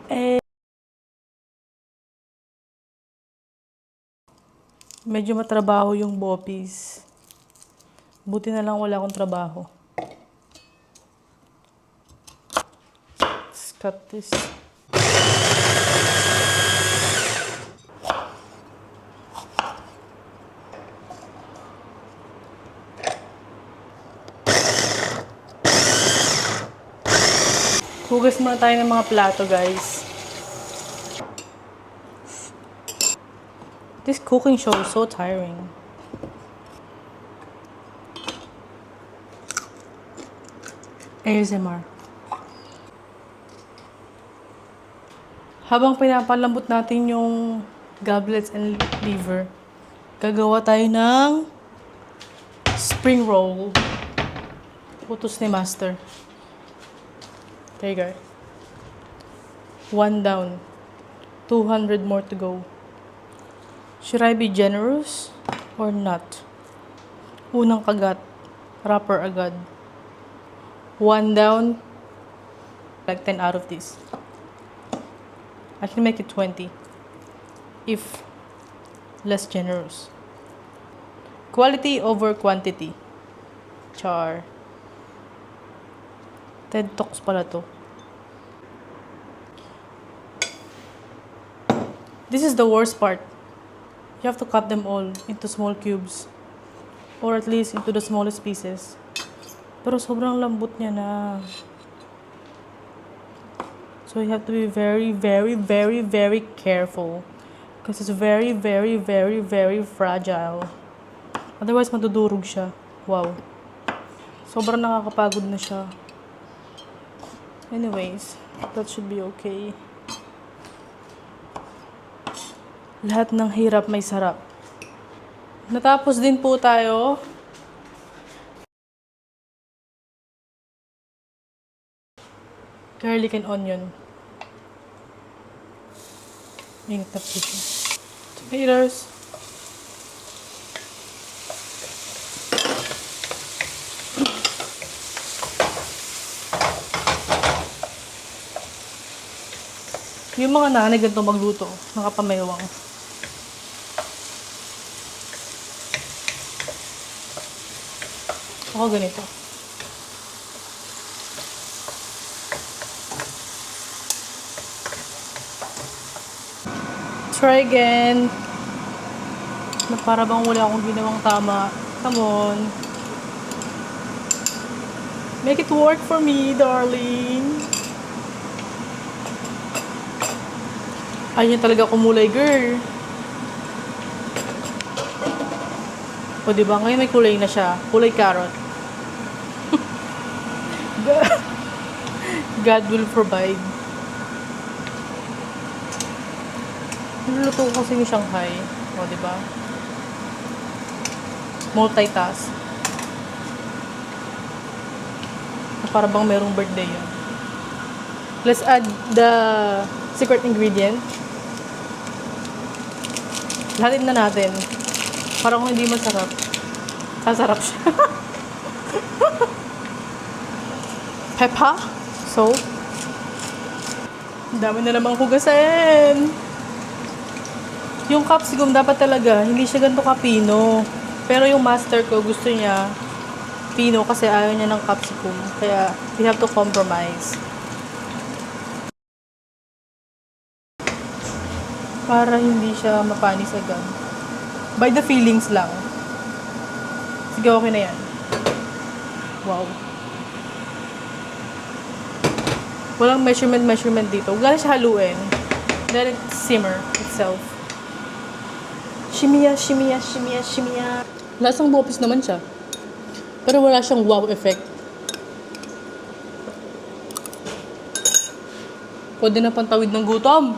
Eh, medyo matrabaho yung boppies. Buti na lang wala akong trabaho. Let's cut this. Hugas muna tayo ng mga plato, guys. This cooking show is so tiring. ASMR. Habang pinapalambot natin yung goblets and liver, gagawa tayo ng spring roll. Utos ni Master. There you go. 1 down. 200 more to go. Should I be generous or not? Unang kagat. Wrapper agad. 1 down. Like 10 out of this. I can make it 20. If less generous. Quality over quantity. Char. TED Talks pala to. This is the worst part. You have to cut them all into small cubes. Or at least into the smallest pieces. Pero sobrang lambot niya na. So you have to be very, very, very, very careful. Because it's very, very, very, very fragile. Otherwise, madudurog siya. Wow. Sobrang nakakapagod na siya. Anyways, that should be okay. Lahat ng hirap may sarap. Natapos din po tayo. Garlic and onion. Ingat na po siya. Tomatoes. Yung mga nanay ganito magluto, nakapamayawang. Ako ganito. Try again. Na para bang wala akong ginawang tama. Come on. Make it work for me, darling. Ayun talaga kumulay, girl. O diba, ngayon may kulay na siya. Kulay carrot. God will provide. Niluluto ko kasi yung Shanghai. O diba? Multitask. Para bang merong birthday yun. Let's add the secret ingredient. Lahatin na natin. Para kung hindi masarap, sasarap siya. Pepper. Salt. Ang dami na namang hugasin. Yung capsicum dapat talaga, hindi siya ganito kapino. Pero yung master ko, gusto niya pino kasi ayaw niya ng capsicum. Kaya, we have to compromise. Para hindi siya mapanis agad. By the feelings lang. Sige, okay na yan. Wow. Walang measurement dito. Huwag lang siya haluin. Let it simmer itself. Shimia, shimia, shimia, shimia. Lasang bopis naman siya. Pero wala siyang wow effect. Pwede na pantawid ng gutom.